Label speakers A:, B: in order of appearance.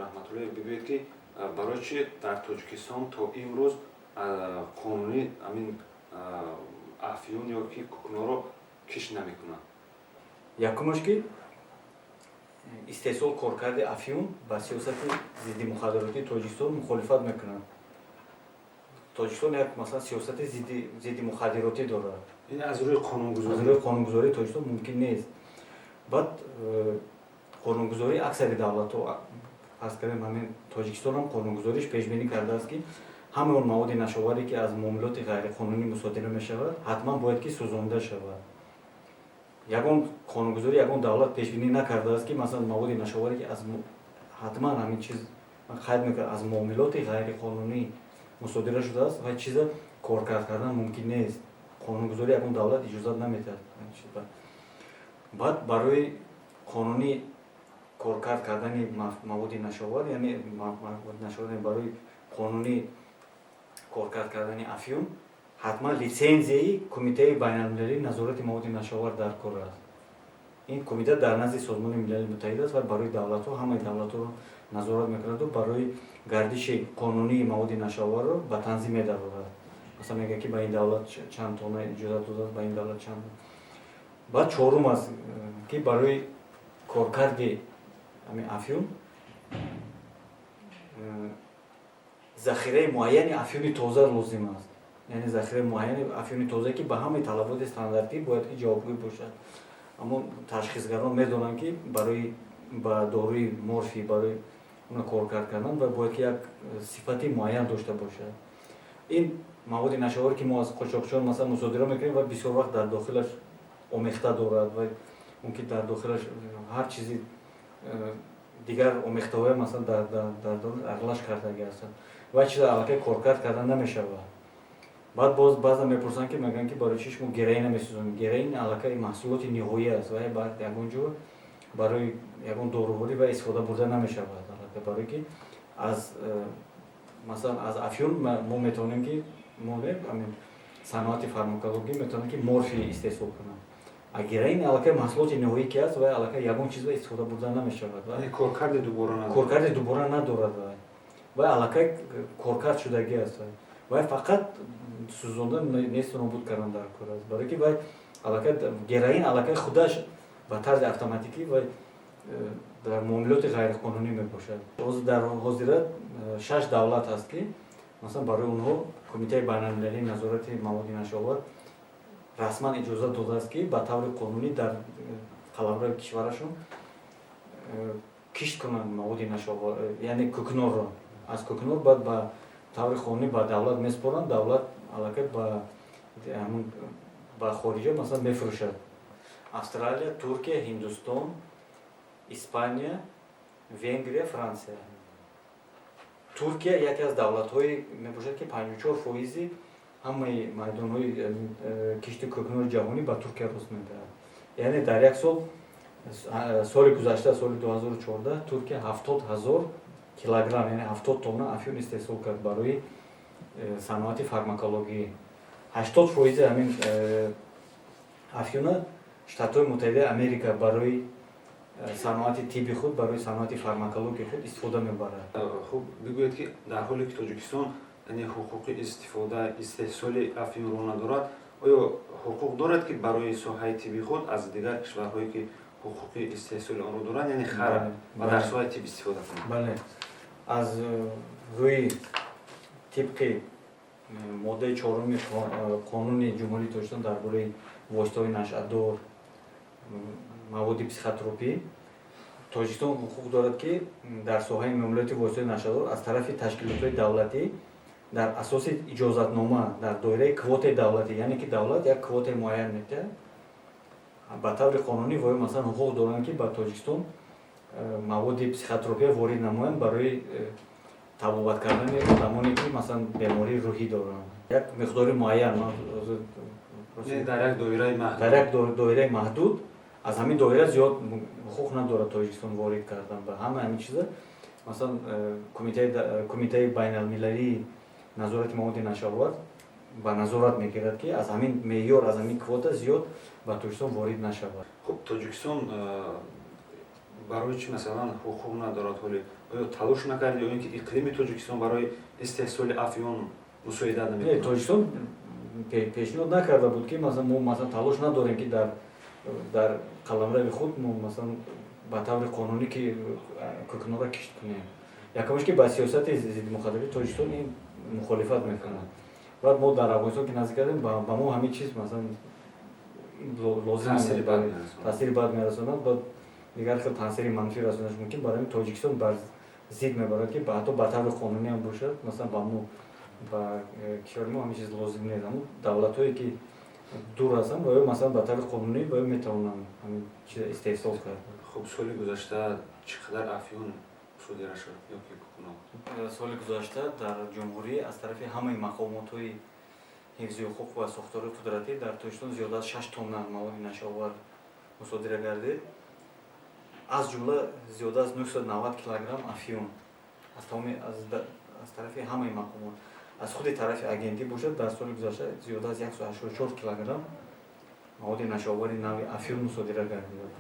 A: раҳматуллоҳ бигӯед, ки барои чи дар Тоҷикистон то имрӯз қонунӣ амин афюн ё ки кӯкнорро кишт намекунанд?
B: Якумаш ки истеҳсол коркарди афюн ба сиёсати зидди муходароти Тоҷикистон мухолифат мекунад. Тоҷикистон як масалан сиёсати зидди муходиротӣ дорад.
A: Ин аз рӯи
B: қонунгузории Тоҷикистон мумкин нест. Баъд қонунгузории аксари давлатҳо аз кардем ҳамин Тоҷикистон ҳам қонунгузориш пешбинӣ кардааст, ки ҳамаи он маводи нашоваре ки аз муомилоти ғайриқонунӣ мусодира мешавад ҳатман бояд ки сӯзонида шавад. Ягон қонунгузори ягон давлат пешбинӣ накардааст, ки масалан маводи нашоваре ки аз ҳатман ҳамин чиз қайд мекунад аз муомилоти ғайриқонунӣ мусодира шудааст ва чиза коркард кардан мумкин нест. Қонунгузори ягон давлат иҷозат наметиҳад. Баъд барои қонунӣ коркард кардани маводи нашовар, яъне барои қонунӣ коркард кардани афюн ҳатман литсензияи Кумитаи байналмилалии назорати маводи нашовар дар кор аст. Ин кумита дар назди Созмони Милали Муттаҳид аст ва барои давлатҳо ҳамаи давлатҳоро назорат мекунаду барои гардиши қонунии маводи нашоварро ба танзим медарорад. Масалан мегӯяд ки ба ин давлат чанд тонна иҷозат додааст, ба ин давлат чанд. Баъд чорум аст ки барои коркарди ҳамин афюн захираи муайяни афюни тоза лозим аст. Яъне захираи муайяни афюни тоза ки ба ҳамаи талаботи стандартӣ бояд ки ҷавобгӯ бошад. Аммо ташхисгарон медонанд ки барои ба доруи морфи барои уна коркард кардан бояд ки як сифати муайян дошта бошад. Ин маводи нашоваре ки мо аз қочоқчиён масалан мусодира мекунем ва бисёр вақт дар дохилаш омехта дорад ва он ки дар дохилаш ҳар чизи дигар омехтаҳоя масалан дар аралаш кардагӣ ҳастанд ва чиза аллакай коркард кардан намешавад. Баъд боз баъзан мепурсанд ки мегӯянд ки барои чӣ шумо героин намесӯзонед? Героин аллакай маҳсулоти ниҳоӣ аст ва баъд ягон ҷо барои ягон доруворӣ ва истифода бурда намешавад. Аллакай барое ки аз масалан аз афюн мо метавонем ки саноати фармакологӣ метавонад ки морфи истеҳсол кунад. А героин аллакай маҳсулоти ниҳоӣ ки аст ва аллакай ягон чиза истифода бурда намешавад. Коркарди дубора надорад ва аллакай коркард шудагӣ аст. Вай фақат сӯзонда несту нобуд кардан дар кор аст. Барое ки вай аллакай героин аллакай худаш ба тарзи автоматикӣ ва дар муомилоти ғайриқонунӣ мебошад. Дар ҳозират 6 давлат ҳаст ки масалан барои онҳо Кумитаи байналмилалии назорати маводи нашовар расман иҷозат додааст ки ба таври қонунӣ дар қаламрои кишварашон кишт кунанд маводи нашовар, яъне кӯкнорро. Аз кӯкнор баъд ба таври қонунӣ ба давлат меспоранд, давлат аллакай ба хориҷа масалан мефурӯшад. Австралия, Туркия, Ҳиндустон, Испания, Венгрия, Франсия. Туркия яке аз давлатҳое мебошад ки 54% ҳамаи майдонҳои кишти кӯкнори ҷаҳонӣ ба Туркия рост медиҳад. Яъне дар як соли гузашта, соли 2014 Туркия 70,000 килограмм, яъне 70 тонна афюн истеҳсол кард барои саноати фармакологӣ. 80% ҳамин афюна Штатҳои Муттаҳидаи Америка барои саноати тибби худ, барои саноати фармакологияи худ истифода мебарад.
A: Хуб бигӯед ки дар ҳоле ки Тоҷикистон яъне ҳуқуқи истифода истеҳсоли афюнро надорад, оё ҳуқуқ дорад ки барои соҳаи тибби худ аз дигар кишварҳое ки ҳуқуқи истеҳсоли онро доранд, яъне хараб ва дар соҳаи тиб истифода кунад?
B: Бале, аз рӯи тибқи моддаи 4 Қонуни Ҷумҳурии Тоҷикистон дар бораи воситаҳои нашъатдор, маводи психотропӣ, Тоҷикистон ҳуқуқ дорад ки дар соҳаи муомилоти воситаҳои нашъатдор аз тарафи ташкилотҳои давлатӣ дар асоси иҷозатнома дар доираи квотаи давлатӣ, яъне ки давлат як квотаи муайян метиҳад, ба таври қонунӣ вои масалан ҳуқуқ доранд ки ба Тоҷикистон маводи психотропия ворид намоянд барои табобат кардани одамоне ки масалан бемории рӯҳӣ доранд. Як миқдори муайян
A: дар як
B: доираи маҳдуд, аз ҳамин доира зиёд ҳуқуқ надорад Тоҷикистон ворид кардан ба ҳамин чиза. Масалан Кумитаи байналмилалии назорати маводи нашавар ба назорат мегирад ки аз ҳамин меъёр, аз ҳамин квота зиёд ба Тоҷикистон ворид нашавад.
A: Хуб, Тоҷикистон барои чӣ масалан ҳуқуқ надорад ҳоле оё талош накарди ё ин ки иқлими Тоҷикистон барои истеҳсоли афён мусоидат намекунад?
B: Тоҷикистон пешниҳод накарда буд ки масалан мо масалан талош надорем ки дар қаламрави худ мо масалан ба таври қонунӣ ки кӯкнора кишт кунем. Якумаш ки ба сиёсати зидди муходаби Тоҷикистон ин мухолифат мекунад. Баъд мо дар Афғонистон ки назик кардем ба мо ҳамин чиз масалан лозим таъсири бад мерасонад, баъд дигар хел таъсири манфӣ расонаш мумкин. Барои Тоҷикистон бар зид мебарад ки ҳатто ба таври қонунӣ ҳам бошад, масалан ба мо ба кишвари мо ҳамин чиз лозим нест. Аммо давлатҳое ки дур ҳастанд ба ё масалан ба таври қонунӣ ба ё метавонанд ҳамин чиз истеҳсол кард.
A: Хуб, соли гузашта чӣ қадар афён содира шуд ёки кӯкнор?
B: Соли гузашта дар ҷумҳурӣ аз тарафи ҳамаи мақомотҳои ҳифзи ҳуқуқ ва сохтории қудратӣ дар Тоҷикистон зиёда аз 6 тонна маводи нашавар мусодира гардид. Аз ҷумла зиёда аз 990 килограмм афён аз тарафи ҳамаи мақомот, аз худи тарафи агентӣ бошад, дар соли гузашта зиёда аз 184 килограмм маводи нашавари нави афён мусодира гардид.